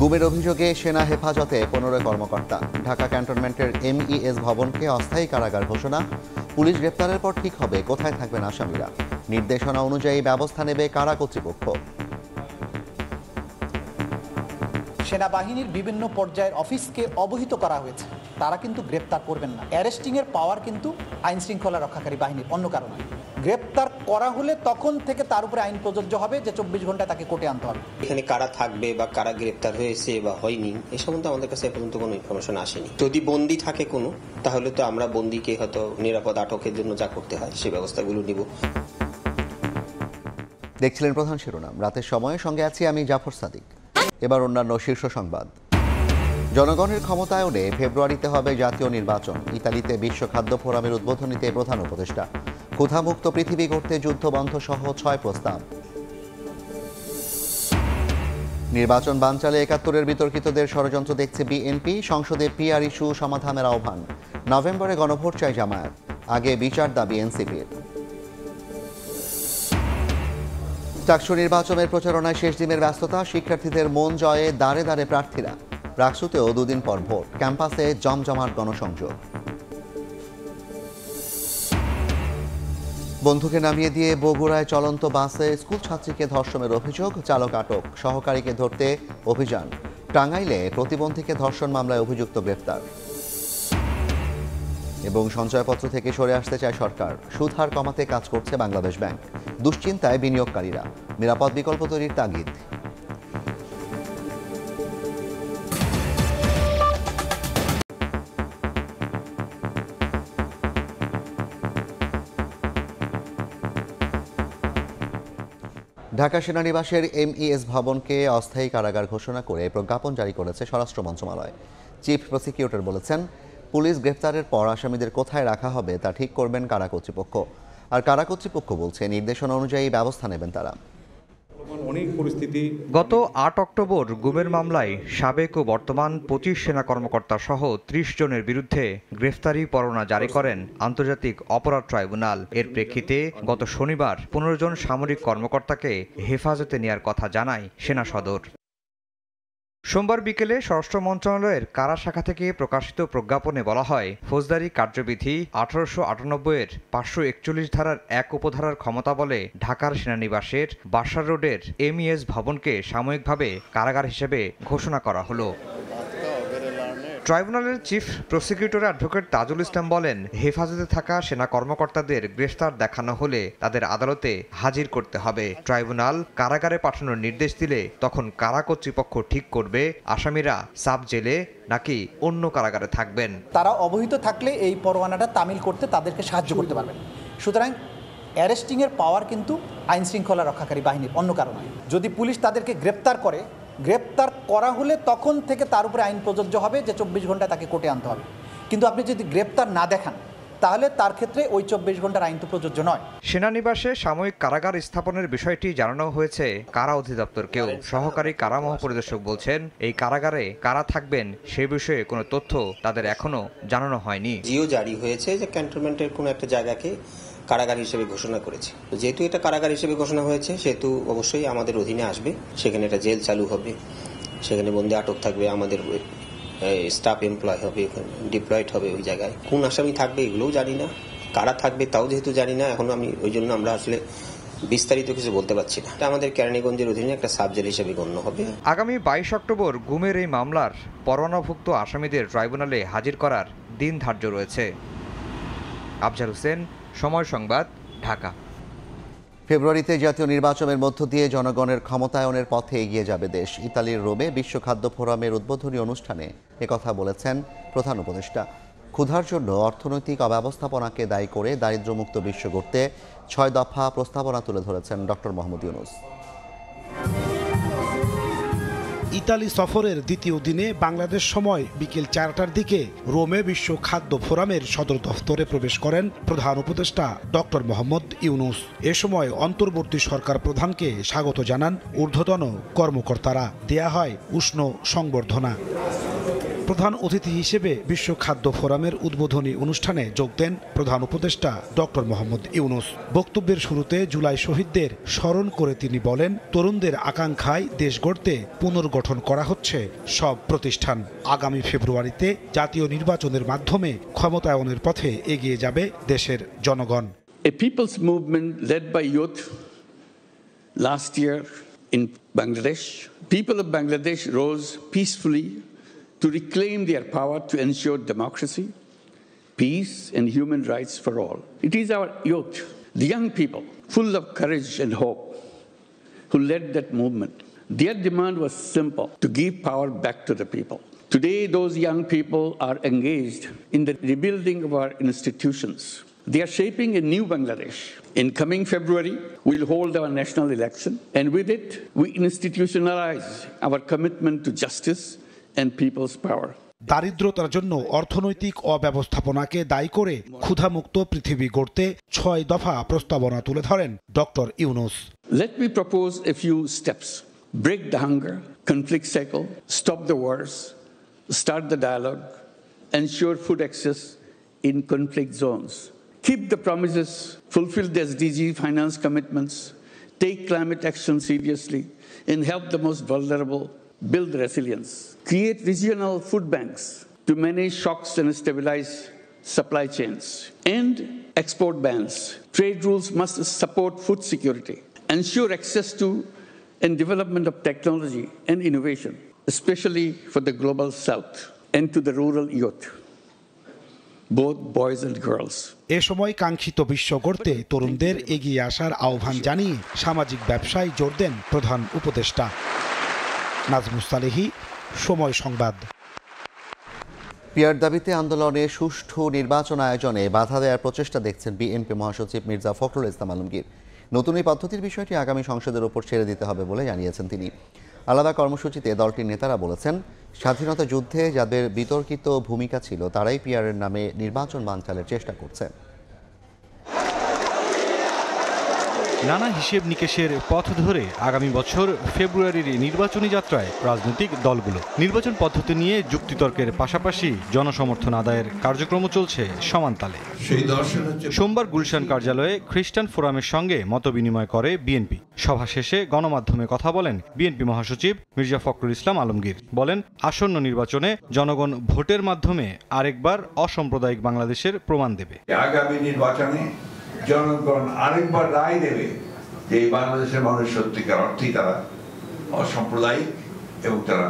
গুমের অভিযোগে সেনা হেফাজতে 15 কর্মকর্তা। ঢাকা ক্যান্টনমেন্টের MES ভবনকে অস্থায়ী কারাগার ঘোষণা। পুলিশ গ্রেপ্তারের পর ঠিক হবে কোথায় থাকবেন আসামিরা। নির্দেশনা অনুযায়ী ব্যবস্থা নেবে কারা কর্তৃপক্ষ। সেনাবাহিনীর বিভিন্ন পর্যায়ের অফিসকে অবহিত করা হয়েছে, তারা কিন্তু গ্রেপ্তার করবেন না। অ্যারেস্টিংয়ের পাওয়ার কিন্তু আইন শৃঙ্খলা রক্ষাকারী বাহিনীর, অন্য কারণে। গ্রেপ্তার করা হলে তখন থেকে তার উপরে আইন প্রযোজ্য হবে যে 24 ঘন্টায় তাকে কোর্টে আনতে হবে। এখানে কারা থাকবে বা কারা গ্রেপ্তার হয়েছে বা হয়নি এ সম্বন্ধে আমাদের কাছে পর্যন্ত কোনো ইনফরমেশন আসেনি। যদি বন্দি থাকে কোনো, তাহলে তো আমরা বন্দিকে হয়তো নিরাপদ আটকের জন্য যা করতে হয় সে ব্যবস্থাগুলো নিব। দেখছিলেন প্রধান শিরোনাম, রাতের সময়ে সঙ্গে আছি আমি জাফর সাদিক। এবার অন্যান্য শীর্ষ সংবাদ। জনগণের ক্ষমতায়নে ফেব্রুয়ারিতে হবে জাতীয় নির্বাচন। ইতালিতে বিশ্ব খাদ্য ফোরামের উদ্বোধনীতে প্রধান উপদেষ্টা। ক্ষুধামুক্ত পৃথিবী গড়তে যুদ্ধবন্ধ সহ 6 প্রস্তাব। নির্বাচন বানচালে 71-এর বিতর্কিতদের ষড়যন্ত্র দেখছে বিএনপি। সংসদে পিআর ইস্যু সমাধানের আহ্বান। নভেম্বরে গণভোট চায় জামায়াত, আগে বিচার দাবি এনসিপির। ডাকসু নির্বাচনের প্রচারণায় শেষ দিনের ব্যস্ততা। শিক্ষার্থীদের মন জয়ে দাঁড়ে দাঁড়ে প্রার্থীরা। রাকসুতেও 2 দিন পর ভোট, ক্যাম্পাসে জমজমাট গণসংযোগ। বন্ধুকে নামিয়ে দিয়ে বগুড়ায় চলন্ত বাসে স্কুল ছাত্রীকে ধর্ষণের অভিযোগ, চালক আটক। সহকারীকে ধরতে অভিযান। টাঙ্গাইলে প্রতিবন্ধীকে ধর্ষণ মামলায় অভিযুক্ত গ্রেপ্তার। এবং সঞ্চয়পত্র থেকে সরে আসতে চায় সরকার। সুদ হার কমাতে কাজ করছে বাংলাদেশ ব্যাংক। দুশ্চিন্তায় বিনিয়োগকারীরা, নিরাপদ বিকল্প তৈরির তাগিদ। ঢাকা সেনানিবাসের MES ভবনকে অস্থায়ী কারাগার ঘোষণা করে প্রজ্ঞাপন জারি করেছে স্বরাষ্ট্র মন্ত্রণালয়। চিফ প্রসিকিউটর বলেছেন, পুলিশ গ্রেফতারের পর আসামিদের কোথায় রাখা হবে তা ঠিক করবেন কারা কর্তৃপক্ষ। আর কারা কর্তৃপক্ষ বলছে নির্দেশনা অনুযায়ী ব্যবস্থা নেবেন তারা। গত 8 অক্টোবর গুমের মামলায় সাবেক ও বর্তমান 25 সেনা কর্মকর্তা সহ 30 জনের বিরুদ্ধে গ্রেফতারি পরোয়ানা জারি করেন আন্তর্জাতিক অপরাধ ট্রাইব্যুনাল। এর প্রেক্ষিতে গত শনিবার 15 জন সামরিক কর্মকর্তাকে হেফাজতে নেয়ার কথা জানায় সেনা সদর। সোমবার বিকেলে স্বরাষ্ট্র মন্ত্রণালয়ের কারা শাখা থেকে প্রকাশিত প্রজ্ঞাপনে বলা হয়, ফৌজদারি কার্যবিধি 1898-এর 541 ধারার 1 উপধারার ক্ষমতা বলে ঢাকার সেনানিবাসের বাসার রোডের MES ভবনকে সাময়িকভাবে কারাগার হিসেবে ঘোষণা করা হলো। ট্রাইব্যুনালের chief prosecutor advocate Tajul Islam বলেন, হেফাজতে থাকা সেনা কর্মকর্তাদের গ্রেফতার দেখানো হলে তাদের আদালতে হাজির করতে হবে। ট্রাইব্যুনাল কারাগারে পাঠানোর নির্দেশ দিলে তখন কারা কর্তৃপক্ষ ঠিক করবে আসামিরা সাব জেলে নাকি অন্য কারাগারে থাকবেন। তারা অবহিত থাকলে এই পরোয়ানাটা তামিল করতে তাদেরকে সাহায্য করতে পারবেন। সুতরাং অ্যারেস্টিংয়ের পাওয়ার কিন্তু আইন শৃঙ্খলা রক্ষাকারী বাহিনীর, অন্য কারণে। যদি পুলিশ তাদেরকে গ্রেপ্তার করে, গ্রেপ্তার করা হলে তখন থেকে তার উপরে আইন প্রযোজ্য হবে যে 24 ঘন্টায় তাকে কোর্টে আনতে হবে। কিন্তু আপনি যদি গ্রেপ্তার না দেখান, তাহলে তার ক্ষেত্রে ওই 24 ঘন্টার আইন তো প্রযোজ্য নয়। সেনানিবাসে সাময়িক কারাগার স্থাপনের বিষয়টি জানানো হয়েছে কারা অধিদপ্তরকেও। সহকারী কারা মহাপরিদর্শক বলছেন, এই কারাগারে কারা থাকবেন সে বিষয়ে কোনো তথ্য তাদের এখনো জানানো হয়নি। জিও জারি হয়েছে যে ক্যান্টনমেন্টের কোনো একটা জায়গাকে কারাগার হিসেবে ঘোষণা করেছে। যেহেতু এটা কারাগার হিসেবে ঘোষণা হয়েছে, সেহেতু অবশ্যই আমাদের অধীনে আসবে। সেখানে একটা জেল চালু হবে, সেখানে বন্দি আটক থাকবে, আমাদের স্টাফ এমপ্লয় হবে, ডিপ্লয়েড হবে ওই জায়গায়। কোন আসামি থাকবে এগুলোও জানি না, কারা থাকবে তাও যেহেতু জানি না এখনো, আমি ওই জন্য আমরা আসলে বিস্তারিত কিছু বলতে পারছি না। এটা আমাদের কেরানীগঞ্জের অধীনে একটা সাব জেল হিসেবে গণ্য হবে। আগামী 22 অক্টোবর গুমের এই মামলার পরোয়ানাভুক্ত আসামিদের ট্রাইব্যুনালে হাজির করার দিন ধার্য রয়েছে। আফজাল হোসেন, সময় সংবাদ, ঢাকা। ফেব্রুয়ারিতে জাতীয় নির্বাচনের মধ্য দিয়ে জনগণের ক্ষমতায়নের পথে এগিয়ে যাবে দেশ। ইতালির রোমে বিশ্ব খাদ্য ফোরামের উদ্বোধনী অনুষ্ঠানে একথা বলেছেন প্রধান উপদেষ্টা। ক্ষুধার জন্য অর্থনৈতিক অব্যবস্থাপনাকে দায়ী করে দারিদ্র্যমুক্ত বিশ্ব গড়তে 6 দফা প্রস্তাবনা তুলে ধরেছেন ডক্টর মোহাম্মদ ইউনূস। ইতালি সফরের দ্বিতীয় দিনে বাংলাদেশ সময় বিকেল 4টার দিকে রোমে বিশ্ব খাদ্য ফোরামের সদর দফতরে প্রবেশ করেন প্রধান উপদেষ্টা ডক্টর মোহাম্মদ ইউনূস। এ সময় অন্তর্বর্তী সরকার প্রধানকে স্বাগত জানান ঊর্ধ্বতন কর্মকর্তারা। দেয়া হয় উষ্ণ সংবর্ধনা। প্রধান অতিথি হিসেবে বিশ্ব খাদ্য ফোরামের উদ্বোধনী অনুষ্ঠানে যোগ দেন প্রধান উপদেষ্টা ডক্টর মোহাম্মদ ইউনূস। বক্তব্যের শুরুতে জুলাই শহীদদের স্মরণ করে তিনি বলেন, তরুণদের আকাঙ্ক্ষায় দেশ গড়তে পুনর্গঠন করা হচ্ছে সব প্রতিষ্ঠান। আগামী ফেব্রুয়ারিতে জাতীয় নির্বাচনের মাধ্যমে ক্ষমতায়নের পথে এগিয়ে যাবে দেশের জনগণ। A people's movement led by youth last year in Bangladesh. People of Bangladesh rose peacefully to reclaim their power to ensure democracy, peace, and human rights for all. It is our youth, the young people, full of courage and hope, who led that movement. Their demand was simple: to give power back to the people. Today, those young people are engaged in the rebuilding of our institutions. They are shaping a new Bangladesh. In coming February, we'll hold our national election, and with it, we institutionalize our commitment to justice and people's power. দারিদ্রতার জন্য অর্থনৈতিক অব্যবস্থাপনাকে দায়ী করে ক্ষুধামুক্ত পৃথিবী গড়তে ৬ দফা প্রস্তাবনা তুলে ধরেন doctor Yunus. Let me propose a few steps. Break the hunger, conflict cycle, stop the wars, start the dialogue, ensure food access in conflict zones. Keep the promises, fulfill the SDG finance commitments, take climate action seriously, and help the most vulnerable build resilience. Create regional food banks to manage shocks and stabilize supply chains. End export bans. Trade rules must support food security. Ensure access to and development of technology and innovation, especially for the global south and to the rural youth, both boys and girls. এ সময় কাঙ্ক্ষিত বিশ্ব গড়তে তরুণদের এগিয়ে আসার আহ্বান জানিয়ে সামাজিক ব্যবসায় জোর দেন প্রধান উপদেষ্টা। নাজমুস সালেহী, সময় সংবাদ। পিয়ার দাবিতে আন্দোলনে সুষ্ঠু নির্বাচন আয়োজনে বাধা দেওয়ার প্রচেষ্টা দেখছেন বিএনপি মহাসচিব মির্জা ফখরুল ইসলাম আলমগীর। নতুন এই পদ্ধতির বিষয়টি আগামী সংসদের উপর ছেড়ে দিতে হবে বলে জানিয়েছেন তিনি। আলাদা কর্মসূচিতে দলটির নেতারা বলেছেন, স্বাধীনতা যুদ্ধে যাদের বিতর্কিত ভূমিকা ছিল তারাই পিয়ারের নামে নির্বাচন বানচালের চেষ্টা করছে। নানা হিসেব নিকেশের পথ ধরে আগামী বছর ফেব্রুয়ারির নির্বাচনী যাত্রায় রাজনৈতিক দলগুলো নির্বাচন পদ্ধতি নিয়ে যুক্তিতর্কের পাশাপাশি জনসমর্থন আদায়ের কার্যক্রম চলছে সমানতালে। সোমবার গুলশান কার্যালয়ে খ্রিস্টান ফোরামের সঙ্গে মতবিনিময় করে বিএনপি। সভা শেষে গণমাধ্যমে কথা বলেন বিএনপি মহাসচিব মির্জা ফখরুল ইসলাম আলমগীর। বলেন, আসন্ন নির্বাচনে জনগণ ভোটের মাধ্যমে আরেকবার অসাম্প্রদায়িক বাংলাদেশের প্রমাণ দেবে। আগামী নির্বাচনে জনগণ আরেকবার রায় দেবে যে এই বাংলাদেশের মানুষ সত্যিকার অর্থেই তারা অসাম্প্রদায়িক এবং তারা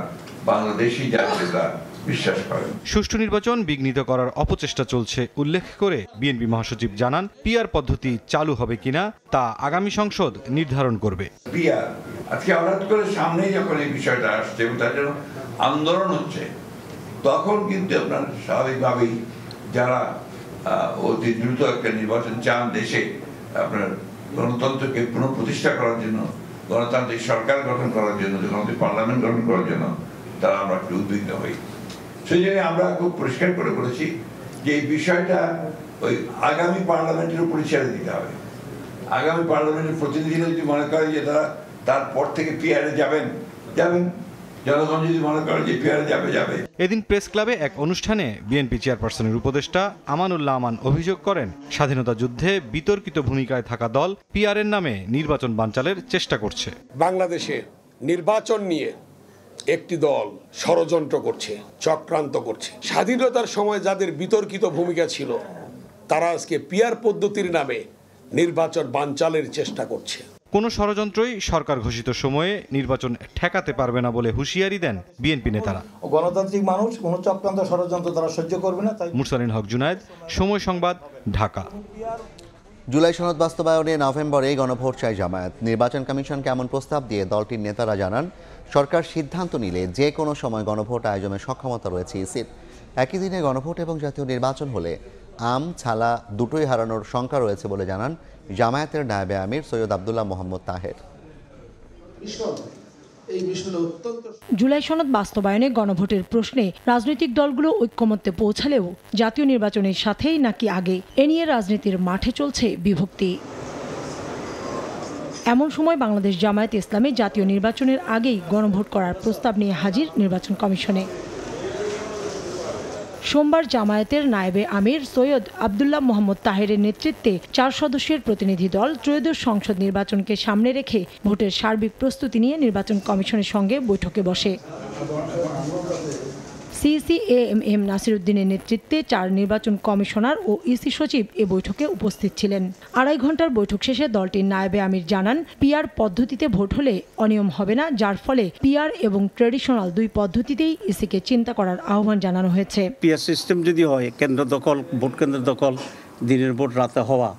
বাংলাদেশি জাতীয়তা বিশ্বাস করেন। সুষ্ঠু নির্বাচন বিঘ্নিত করার অপচেষ্টা চলছে উল্লেখ করে বিএনপি মহাসচিব জানান, পিআর পদ্ধতি চালু হবে কিনা তা আগামী সংসদ নির্ধারণ করবে। পিআর আজকে হঠাৎ করে সামনেই যখন এই বিষয়টা আসছে এবং তার জন্য আন্দোলন হচ্ছে, তখন কিন্তু আপনার স্বাভাবিকভাবেই যারা অতি দ্রুত একটা নির্বাচন চান দেশে, আপনার গণতন্ত্রকে পুনঃপ্রতিষ্ঠা করার জন্য, গণতান্ত্রিক সরকার গঠন করার জন্য, গণতান্ত্রিক পার্লামেন্ট গঠন করার জন্য তারা আমরা একটু উদ্বিগ্ন হই। সেই জন্য আমরা খুব পরিষ্কার করে বলেছি যে এই বিষয়টা ওই আগামী পার্লামেন্টের উপরে ছেড়ে দিতে হবে। আগামী পার্লামেন্টের প্রতিনিধিরা যদি মনে করে যে তারা তারপর থেকে পিআরে যাবেন, জনগণ যদি মনে করে যে পিআরে যাবে। এদিন প্রেস ক্লাবে এক অনুষ্ঠানে বিএনপি চেয়ারপারসনের উপদেষ্টা আমানুল্লাহ আমান অভিযোগ করেন, স্বাধীনতা যুদ্ধে বিতর্কিত ভূমিকায় থাকা দল পিআরের নামে নির্বাচন বানচালের চেষ্টা করছে। বাংলাদেশে নির্বাচন নিয়ে একটি দল ষড়যন্ত্র করছে, চক্রান্ত করছে। স্বাধীনতার সময় যাদের বিতর্কিত ভূমিকা ছিল তারা আজকে পিআর পদ্ধতির নামে নির্বাচন বানচালের চেষ্টা করছে। কোনো ষড়যন্ত্রই সরকার ঘোষিত সময়ে নির্বাচন ঠেকাতে পারবে না বলে হুঁশিয়ারি দেন বিএনপি নেতারা। গণতান্ত্রিক মানুষ কোনো চক্রান্ত ষড়যন্ত্র তারা সহ্য করবে না। তাই মুরসালিন হক জুনায়েদ, সময় সংবাদ, ঢাকা। জুলাই সনদ বাস্তবায়নে নভেম্বরে গণভোট চায় জামায়াত। নির্বাচন কমিশনকে এমন প্রস্তাব দিয়ে দলটির নেতারা জানান, সরকার সিদ্ধান্ত নিলে যে কোনো সময় গণভোট আয়োজনের সক্ষমতা রয়েছে ইসির। একই দিনে গণভোট এবং জাতীয় নির্বাচন হলে আম ছালা দুটোই হারানোর শঙ্কা রয়েছে বলে জানান জামায়াতের নায়েবে আমির সৈয়দ আব্দুল্লাহ মোহাম্মদ তাহের। জুলাই সনদ বাস্তবায়নে গণভোটের প্রশ্নে রাজনৈতিক দলগুলো ঐক্যমত্যে পৌঁছালেও জাতীয় নির্বাচনের সাথেই নাকি আগে, এ নিয়ে রাজনীতির মাঠে চলছে বিভক্তি। এমন সময় বাংলাদেশ জামায়াত ইসলামী জাতীয় নির্বাচনের আগেই গণভোট করার প্রস্তাব নিয়ে হাজির নির্বাচন কমিশনে। সোমবার জামায়াতের নায়েবে আমির সৈয়দ আব্দুল্লাহ মোহাম্মদ তাহেরের নেতৃত্বে 4 সদস্যের প্রতিনিধি দল ত্রয়োদশ সংসদ নির্বাচনকে সামনে রেখে ভোটের সার্বিক প্রস্তুতি নিয়ে নির্বাচন কমিশনের সঙ্গে বৈঠকে বসে। সিসিএএম নাসিরউদ্দিনের নেতৃত্বে 4 নির্বাচন কমিশনার ও ইসি সচিব এ বৈঠকে উপস্থিত ছিলেন। 2.5 ঘন্টার বৈঠক শেষে দলটির নায়েবে আমির জানান, পিআর পদ্ধতিতে ভোট হলে অনিয়ম হবে না, যার ফলে পিআর এবং ট্র্যাডিশনাল 2 পদ্ধতিতেই ইসিকে চিন্তা করার আহ্বান জানানো হয়েছে। পিআর সিস্টেম যদি হয়, কেন্দ্র দখল, ভোট কেন্দ্র দখল, দিনের ভোট রাতে হওয়া,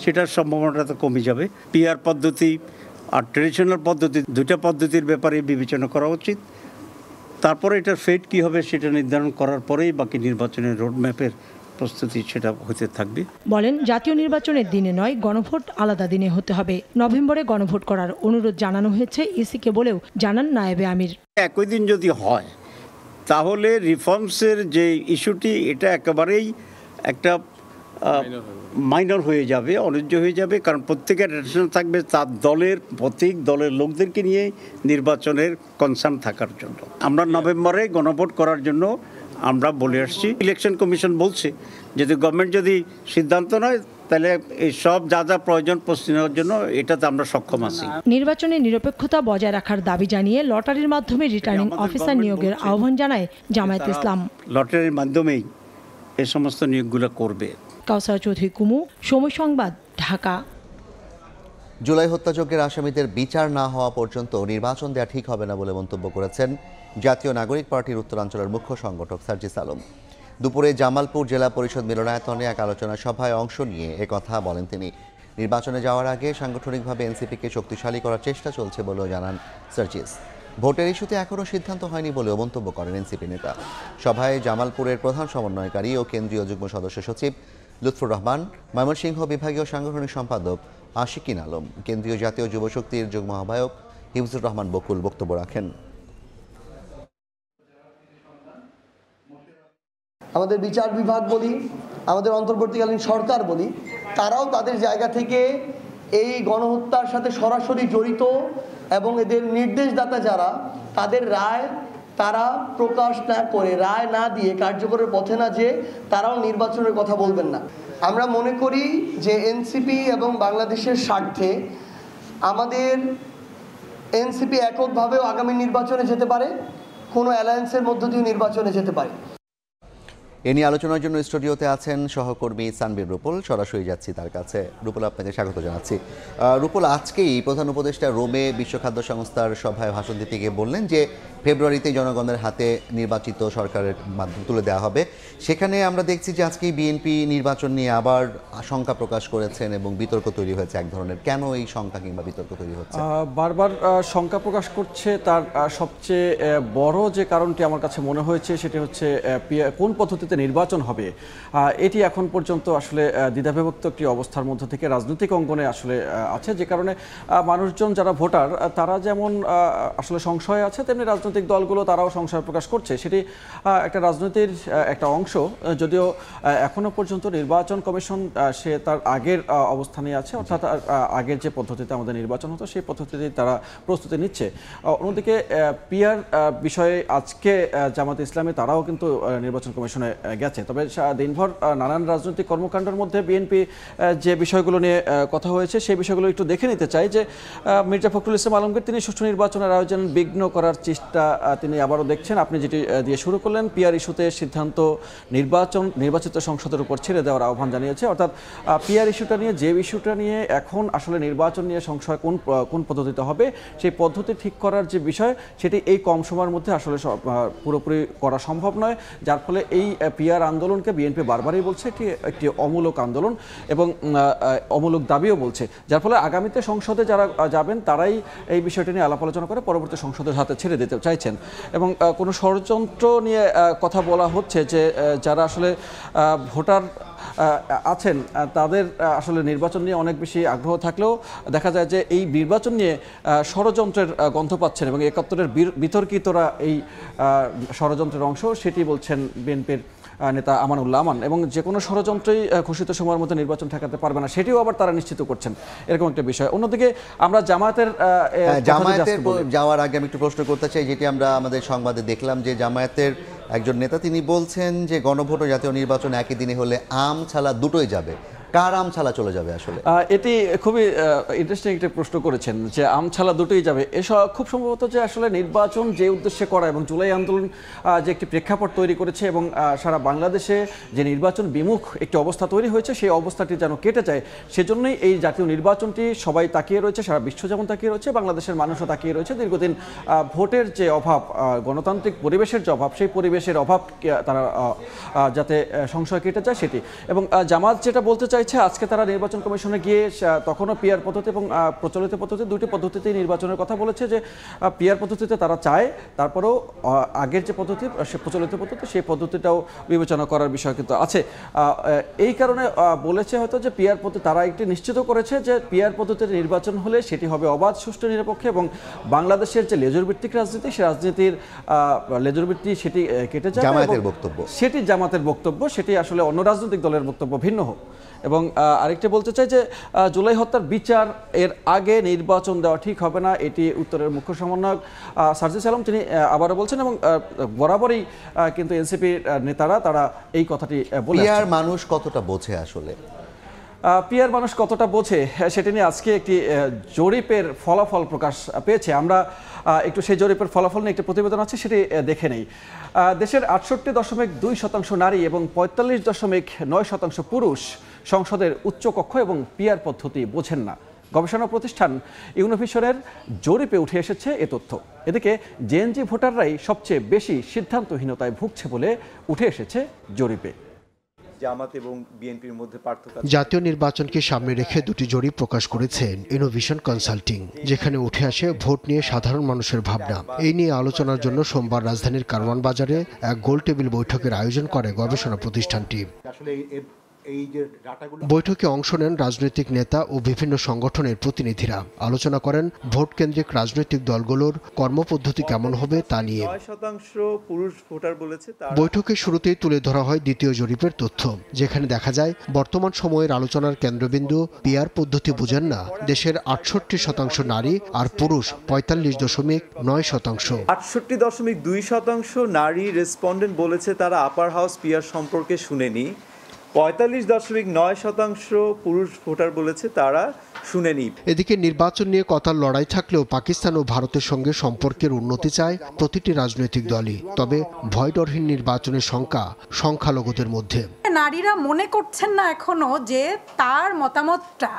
সেটার সম্ভাবনাটা তো কমে যাবে। পিআর পদ্ধতি আর ট্র্যাডিশনাল পদ্ধতি, 2টা পদ্ধতির ব্যাপারে বিবেচনা করা উচিত। তারপরে এটার ফেট কী হবে সেটা নির্ধারণ করার পরেই বাকি নির্বাচনের রোডম্যাপের প্রস্তুতি সেটা হতে থাকবে। বলেন, জাতীয় নির্বাচনের দিনে নয়, গণভোট আলাদা দিনে হতে হবে। নভেম্বরে গণভোট করার অনুরোধ জানানো হয়েছে ইসিকে বলেও জানান নায়েবে আমির। একই দিন যদি হয় তাহলে রিফর্মসের যে ইস্যুটি, এটা একেবারেই একটা মাইনর হয়ে যাবে, অন্যায্য হয়ে যাবে। কারণ প্রত্যেকের অ্যাটেনশন থাকবে তার প্রত্যেক দলের লোকদেরকে নিয়ে নির্বাচনের কনসার্ন থাকার জন্য। আমরা নভেম্বরে গণভোট করার জন্য আমরা বলে আসছি। ইলেকশন কমিশন বলছে যদি গভর্নমেন্ট যদি সিদ্ধান্ত নেয় তাহলে এই সব যা যা প্রয়োজন প্রস্তুতি নেওয়ার জন্য এটাতে আমরা সক্ষম আছি। নির্বাচনের নিরপেক্ষতা বজায় রাখার দাবি জানিয়ে লটারির মাধ্যমে রিটার্নিং অফিসার নিয়োগের আহ্বান জানায় জামায়াত ইসলাম। লটারির মাধ্যমেই এই সমস্ত নিয়োগগুলো করবে। কাউসার চৌধুরী কুমু, সময় সংবাদ, ঢাকা। জুলাই হত্যাযজ্ঞের আসামিদের বিচার না হওয়া পর্যন্ত নির্বাচন দেওয়া ঠিক হবে না বলে মন্তব্য করেছেন জাতীয় নাগরিক পার্টির উত্তরাঞ্চলের মুখ্য সংগঠক সার্জিস আলম। দুপুরে জামালপুর জেলা পরিষদ মিলনায়তনে এক আলোচনা সভায় অংশ নিয়ে একথা বলেন তিনি। নির্বাচনে যাওয়ার আগে সাংগঠনিকভাবে এনসিপিকে শক্তিশালী করার চেষ্টা চলছে বলেও জানান সার্জিস। ভোটের ইস্যুতে এখনও সিদ্ধান্ত হয়নি বলেও মন্তব্য করেন এনসিপি নেতা। সভায় জামালপুরের প্রধান সমন্বয়কারী ও কেন্দ্রীয় যুগ্ম সদস্য সচিব লুৎফুর রহমান, ময়মনসিংহ বিভাগীয় সাংগঠনিক সম্পাদক আশিকিন আলম, কেন্দ্রীয় জাতীয় যুবশক্তির যুগ্ম আহ্বায়ক হিফজুর রহমান বকুল বক্তব্য রাখেন। আমাদের বিচার বিভাগ বলি, আমাদের অন্তর্বর্তীকালীন সরকার বলি, তারাও তাদের জায়গা থেকে এই গণহত্যার সাথে সরাসরি জড়িত এবং এদের নির্দেশদাতা যারা, তাদের রায় তারা প্রকাশ না করে, রায় না দিয়ে, কার্যকরের পথে না যেয়ে তারাও নির্বাচনের কথা বলবেন না। আমরা মনে করি যে এনসিপি এবং বাংলাদেশের স্বার্থে আমাদের এনসিপি এককভাবেও আগামী নির্বাচনে যেতে পারে, কোনো অ্যালায়েন্সের মধ্য দিয়ে নির্বাচনে যেতে পারে। এ নিয়ে আলোচনার জন্য স্টুডিওতে আছেন সহকর্মী সানবীর রুপুল। সরাসরি যাচ্ছি তার কাছে। রুপুল, আপনাকে স্বাগত জানাচ্ছি। রুপুল, আজকেই প্রধান উপদেষ্টা রোমে বিশ্ব খাদ্য সংস্থার সভায় ভাষণ দিতে গিয়ে বললেন যে ফেব্রুয়ারিতে জনগণের হাতে নির্বাচিত সরকারের মাধ্যমে তুলে দেওয়া হবে। সেখানে আমরা দেখছি যে আজকেই বিএনপি নির্বাচন নিয়ে আবার আশঙ্কা প্রকাশ করেছেন এবং বিতর্ক তৈরি হয়েছে এক ধরনের। কেন এই শঙ্কা কিংবা বিতর্ক তৈরি হচ্ছে? বারবার শঙ্কা প্রকাশ করছে। তার সবচেয়ে বড় যে কারণটি আমার কাছে মনে হয়েছে সেটি হচ্ছে কোন পদ্ধতিতে নির্বাচন হবে, এটি এখন পর্যন্ত আসলে দ্বিধাবিভক্ত একটি অবস্থার মধ্যে থেকে রাজনৈতিক অঙ্গনে আসলে আছে, যে কারণে মানুষজন যারা ভোটার তারা যেমন আসলে সংশয় আছে, তেমনি রাজনৈতিক দলগুলো তারাও সংশয় প্রকাশ করছে। সেটি একটা রাজনীতির একটা অংশ। যদিও এখনো পর্যন্ত নির্বাচন কমিশন সে তার আগের অবস্থানে আছে, অর্থাৎ আগের যে পদ্ধতিতে আমাদের নির্বাচন হতো সেই পদ্ধতিতে তারা প্রস্তুতি নিচ্ছে। অন্যদিকে পিআর বিষয়ে আজকে জামাত ইসলামী তারাও কিন্তু নির্বাচন কমিশনে গেছে। তবে দিনভর নানান রাজনৈতিক কর্মকাণ্ডের মধ্যে বিএনপি যে বিষয়গুলো নিয়ে কথা হয়েছে সেই বিষয়গুলো একটু দেখে নিতে চাই। যে মির্জা ফখরুল ইসলাম আলমগীর তিনি সুষ্ঠু নির্বাচনের আয়োজন বিঘ্ন করার চেষ্টা তিনি আবারও দেখছেন। আপনি যেটি দিয়ে শুরু করলেন, পিআর ইস্যুতে সিদ্ধান্ত নির্বাচিত সংসদের উপর ছেড়ে দেওয়ার আহ্বান জানিয়েছে। অর্থাৎ পিআর ইস্যুটা নিয়ে, যে ইস্যুটা নিয়ে এখন আসলে নির্বাচন নিয়ে সংশয় কোন পদ্ধতিতে হবে, সেই পদ্ধতি ঠিক করার যে বিষয় সেটি এই কম সময়ের মধ্যে আসলে পুরোপুরি করা সম্ভব নয়। যার ফলে এই পিআর আন্দোলনকে বিএনপি বারবারই বলছে একটি অমূলক আন্দোলন এবং অমূলক দাবিও বলছে। যার ফলে আগামীতে সংসদে যারা যাবেন তারাই এই বিষয়টি নিয়ে আলাপ আলোচনা করে পরবর্তী সংসদের হাতে ছেড়ে দিতে চাইছেন। এবং কোনো ষড়যন্ত্র নিয়ে কথা বলা হচ্ছে যে যারা আসলে ভোটার আছেন তাদের আসলে নির্বাচন নিয়ে অনেক বেশি আগ্রহ থাকলেও দেখা যায় যে এই নির্বাচন নিয়ে ষড়যন্ত্রের গন্ধ পাচ্ছেন এবং ৭১-এর বিতর্কিতরা এই ষড়যন্ত্রের অংশ, সেটি বলছেন বিএনপির নেতা আমানুল্লাহ আমান। এবং যে কোনো ষড়যন্ত্রই ঘোষিত সময়ের মধ্যে নির্বাচন ঠেকাতে পারবে না, সেটিও আবার তারা নিশ্চিত করছেন, এরকম একটা বিষয়। অন্যদিকে আমরা জামায়াতের যাওয়ার আগে আমি একটু প্রশ্ন করতে চাই, যেটি আমরা আমাদের সংবাদে দেখলাম যে জামায়াতের একজন নেতা তিনি বলছেন যে গণভোট ও জাতীয় নির্বাচন একই দিনে হলে আম ছালা দুটোই যাবে। কার আম ছালা চলে যাবে আসলে? এটি খুবই ইন্টারেস্টিং একটা প্রশ্ন করেছেন যে আম ছালা দুটোই যাবে। এসব খুব সম্ভবত যে আসলে নির্বাচন যে উদ্দেশ্যে করা এবং জুলাই আন্দোলন যে একটি প্রেক্ষাপট তৈরি করেছে এবং সারা বাংলাদেশে যে নির্বাচন বিমুখ একটি অবস্থা তৈরি হয়েছে সেই অবস্থাটি যেন কেটে যায়, সেজন্যই এই জাতীয় নির্বাচনটি সবাই তাকিয়ে রয়েছে, সারা বিশ্ব যেমন তাকিয়ে রয়েছে, বাংলাদেশের মানুষও তাকিয়ে রয়েছে। দীর্ঘদিন ভোটের যে অভাব, গণতান্ত্রিক পরিবেশের যে অভাব, সেই পরিবেশের অভাব তারা যাতে সংশয় কেটে যায় সেটি। এবং জামাত যেটা বলতে চাইছে, আজকে তারা নির্বাচন কমিশনে গিয়ে তখনও পিআর পদ্ধতি এবং প্রচলিত পদ্ধতি দুটি পদ্ধতিতেই নির্বাচনের কথা বলেছে, যে পিআর পদ্ধতিতে তারা চায়, তারপরেও আগের যে পদ্ধতি সে প্রচলিত পদ্ধতি সেই পদ্ধতিটাও বিবেচনা করার বিষয় কিন্তু আছে। এই কারণে বলেছে হয়তো যে পিআর পদ্ধতি তারা একটি নিশ্চিত করেছে যে পিআর পদ্ধতির নির্বাচন হলে সেটি হবে অবাধ, সুষ্ঠু, নিরপেক্ষ এবং বাংলাদেশের যে লেজুর ভিত্তিক রাজনীতি, সেই রাজনীতির লেজুর ভিত্তি সেটি কেটে যায়। জামায়াতের বক্তব্য, সেটি জামাতের বক্তব্য, সেটি আসলে অন্য রাজনৈতিক দলের বক্তব্য ভিন্ন হোক। এবং আরেকটি বলতে চাই যে জুলাই হত্যার বিচার এর আগে নির্বাচন দেওয়া ঠিক হবে না, এটি উত্তরের মুখ্য সমন্বয়ক সার্জিস আলম তিনি আবারও বলছেন এবং বরাবরই কিন্তু এনসিপির নেতারা তারা এই কথাটি বলে। পিআর মানুষ কতটা বোঝে আসলে? পিআর মানুষ কতটা বোঝে সেটি নিয়ে আজকে একটি জরিপের ফলাফল প্রকাশ পেয়েছে। আমরা একটু সেই জরিপের ফলাফল নিয়ে একটি প্রতিবেদন আছে, সেটি দেখে নেই। দেশের 68.2% নারী এবং 45.9% পুরুষ সংসদের উচ্চকক্ষ এবং পিআর পদ্ধতি বোঝেন না। গবেষণা প্রতিষ্ঠান ইউনোভিশনের জরিপে উঠে এসেছে এ তথ্য। এদিকে জেএনজি ভোটাররাই সবচেয়ে বেশি সিদ্ধান্তহীনতায় ভুগছে বলে উঠে এসেছে জরিপে। জামাত এবং বিএনপির মধ্যে পার্থক্য। জাতীয় নির্বাচনকে সামনে রেখে দুটি জরিপ প্রকাশ করেছেন ইনোভেশন কনসাল্টিং, যেখানে উঠে আসে ভোট নিয়ে সাধারণ মানুষের ভাবনা। এই নিয়ে আলোচনার জন্য সোমবার রাজধানীর কারওয়ান বাজারে এক গোল টেবিল বৈঠকের আয়োজন করে গবেষণা প্রতিষ্ঠানটি। বৈঠকে অংশ নেন রাজনৈতিক নেতা ও বিভিন্ন সংগঠনের প্রতিনিধিরা। আলোচনা করেন ভোট কেন্দ্রিক রাজনৈতিক দলগুলোর কর্মপদ্ধতি কেমন হবে তা নিয়ে। 9% পুরুষ ভোটার বলেছে। বৈঠকের শুরুতেই তুলে ধরা হয় দ্বিতীয় জরিপের তথ্য, যেখানে দেখা যায় বর্তমান সময়ের আলোচনার কেন্দ্রবিন্দু পিআর পদ্ধতি বুঝেন না দেশের 68% নারী আর পুরুষ 45.9%। 68.2% নারী রেসপন্ডেন্ট বলেছে তারা আপার হাউস পিআর সম্পর্কে শুনেনি। 45.9% পুরুষ ভোটার বলেছে তারা শুনেনি। এদিকে নির্বাচন নিয়ে কথার লড়াই থাকলেও পাকিস্তান ও ভারতের সঙ্গে সম্পর্কের উন্নতি চায় প্রতিটি রাজনৈতিক দলই। তবে ভয়ডরহীন নির্বাচনের শঙ্কা সংখ্যালঘুদের মধ্যে। নারীরা মনে করছেন না এখনো যে তার মতামতটা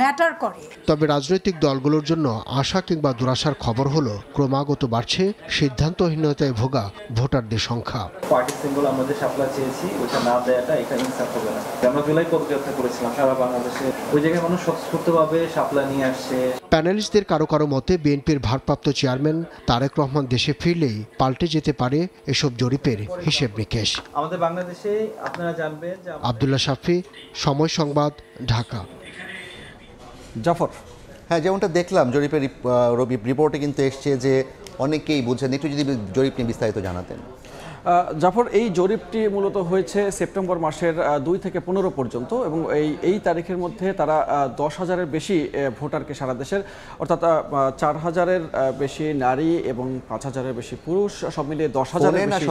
ম্যাটার করে। তবে রাজনৈতিক দলগুলোর জন্য আশা কিংবা দুরাশার খবর হলো ক্রমাগত বাড়ছে সিদ্ধান্তহীনতায় ভোগা ভোটারদের সংখ্যা। পার্টি সিম্বল আমরা যে শাপলা চেয়েছি ওটা না দেওয়াটা এটা ইনসাফ হবে না। আমরা জুলাই পদযাত্রা করেছিলাম সারা বাংলাদেশে, ওই জায়গায় মানুষ স্বতঃস্ফূর্তভাবে শাপলা নিয়ে আসছে। প্যানেলিস্টদের কারো কারো মতে বিএনপির ভারপ্রাপ্ত চেয়ারম্যান তারেক রহমান দেশে ফিরলেই পাল্টে যেতে পারে এসব জরিপের হিসেব নিকেশ। আমাদের বাংলাদেশে আপনারা জানবেন যে আব্দুল্লাহ শাফি, সময় সংবাদ, ঢাকা। জাফর, হ্যাঁ, যেমনটা দেখলাম জরিপের রিপোর্টে কিন্তু এসছে যে অনেকেই বুঝছেন। একটু যদি জরিপ নিয়ে বিস্তারিত জানাতেন। জাফর, এই জরিপটি মূলত হয়েছে সেপ্টেম্বর মাসের 2 থেকে 15 পর্যন্ত এবং এই তারিখের মধ্যে তারা 10,000-এর বেশি ভোটারকে সারা দেশের, অর্থাৎ 4,000-এর বেশি নারী এবং 5,000-এর বেশি পুরুষ, সব মিলিয়ে 10,000-এর বেশি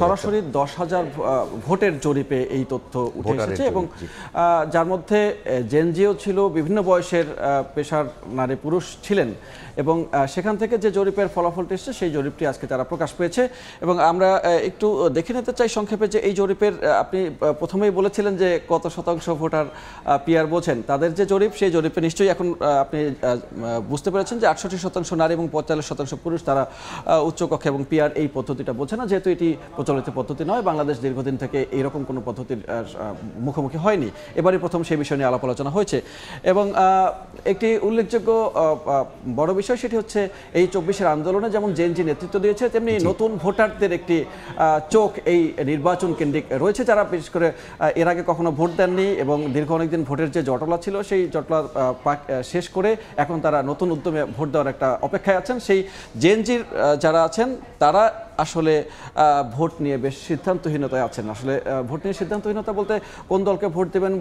সরাসরি 10,000 ভোটের জরিপে এই তথ্য উঠে এসেছে এবং যার মধ্যে জেনজিও ছিল, বিভিন্ন বয়সের পেশার নারী পুরুষ ছিলেন এবং সেখান থেকে যে জরিপের ফলাফলটি এসেছে সেই জরিপটি আজকে তারা প্রকাশ পেয়েছে। এবং আমরা একটু দেখে নিতে চাই সংক্ষেপে যে এই জরিপের, আপনি প্রথমেই বলেছিলেন যে কত শতাংশ ভোটার পিআর বোঝেন। তাদের যে জরিপ, সেই জরিপে নিশ্চয়ই এখন আপনি বুঝতে পেরেছেন যে 68% নারী এবং 45% পুরুষ তারা উচ্চকক্ষে এবং পিআর এই পদ্ধতিটা বোঝে না, যেহেতু এটি প্রচলিত পদ্ধতি নয়। বাংলাদেশ দীর্ঘদিন থেকে এইরকম কোনো পদ্ধতির মুখোমুখি হয়নি, এবারই প্রথম সেই বিষয় নিয়ে আলাপ আলোচনা হয়েছে। এবং একটি উল্লেখযোগ্য বড় বিষয় সেটি হচ্ছে এই 24-এর আন্দোলনে যেমন জেএনজি নেতৃত্ব দিয়েছে, তেমনি নতুন ভোটারদের একটি চোখ এই নির্বাচন কেন্দ্রিক রয়েছে, যারা বিশেষ করে এর আগে কখনো ভোট দেননি এবং দীর্ঘ অনেকদিন ভোটের যে জটলা ছিল সেই জটলা শেষ করে এখন তারা নতুন উদ্যমে ভোট দেওয়ার একটা অপেক্ষায় আছেন। সেই জেএনজির যারা আছেন তারা আসলে ভোট নিয়ে বেশ সিদ্ধান্তহীনতায় আছেন। আসলে ভোট নিয়ে সিদ্ধান্তহীনতা বলতে কোন দলকে ভোট দেবেন,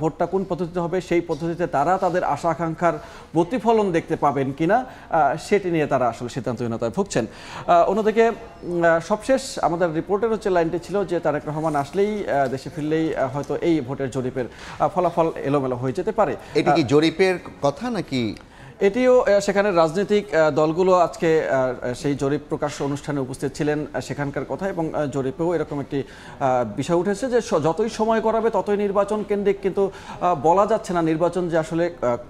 ভোটটা কোন পদ্ধতিতে হবে, সেই পদ্ধতিতে তারা তাদের আশা আকাঙ্ক্ষার প্রতিফলন দেখতে পাবেন কিনা সেটি নিয়ে তারা আসলে সিদ্ধান্তহীনতায় ভুগছেন। অন্যদিকে সবশেষ আমাদের রিপোর্টের হচ্ছে লাইনটি ছিল যে তারেক রহমান আসলেই দেশে ফিরলেই হয়তো এই ভোটের জরিপের ফলাফল এলোমেলো হয়ে যেতে পারে। এটি কি জরিপের কথা নাকি? এটিও সেখানে রাজনৈতিক দলগুলো আজকে সেই জরিপ প্রকাশ অনুষ্ঠানে উপস্থিত ছিলেন, সেখানকার কথা, এবং জরিপেও এরকম একটি বিষয় উঠেছে যে যতই সময় করাবে ততই নির্বাচন কেন্দ্রিক, কিন্তু বলা যাচ্ছে না নির্বাচন যে আসলে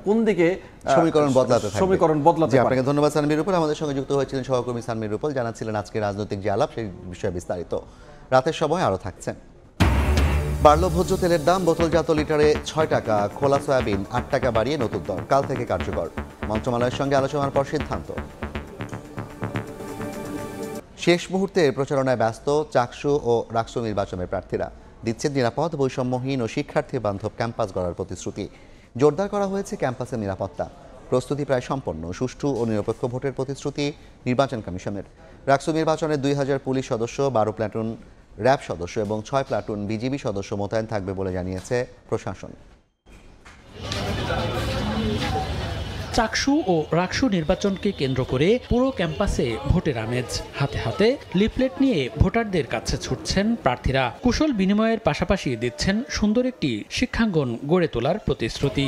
কোন দিকে সমীকরণ বদলাতে পারে। আপনাকে ধন্যবাদ সানমির রূপল। আমাদের সঙ্গে যুক্ত হয়েছিলেন সহকর্মী সানমির রূপল, জানাচ্ছিলেন আজকে রাজনৈতিক যে আলাপ সেই বিষয়ে বিস্তারিত। রাতের সময় আরও থাকছেন। বাড়ল ভোজ্য তেলের দাম, বোতলজাত লিটারে 6 টাকা, খোলা সয়াবিন 8 টাকা বাড়িয়ে নতুন দর কাল থেকে কার্যকর। মন্ত্রণালয়ের সঙ্গে আলোচনার পর সিদ্ধান্ত। শেষ মুহূর্তে প্রচারণায় ব্যস্ত চাকসু ও রাকসু নির্বাচনের প্রার্থীরা। দিচ্ছেন নিরাপদ, বৈষম্যহীন ও শিক্ষার্থী বান্ধব ক্যাম্পাস গড়ার প্রতিশ্রুতি। জোরদার করা হয়েছে ক্যাম্পাসের নিরাপত্তা। প্রস্তুতি প্রায় সম্পন্ন। সুষ্ঠু ও নিরপেক্ষ ভোটের প্রতিশ্রুতি নির্বাচন কমিশনের। রাকসু নির্বাচনে 2000 পুলিশ সদস্য, 12 প্ল্যাটুন র্যাব সদস্য এবং 6 প্ল্যাটুন বিজিবি সদস্য মোতায়েন থাকবে বলে জানিয়েছে প্রশাসন। চাকসু ও রাকসু নির্বাচনকে কেন্দ্র করে পুরো ক্যাম্পাসে ভোটের আমেজ। হাতে হাতে লিফলেট নিয়ে ভোটারদের কাছে ছুটছেন প্রার্থীরা। কুশল বিনিময়ের পাশাপাশি দিচ্ছেন সুন্দর একটি শিক্ষাঙ্গন গড়ে তোলার প্রতিশ্রুতি।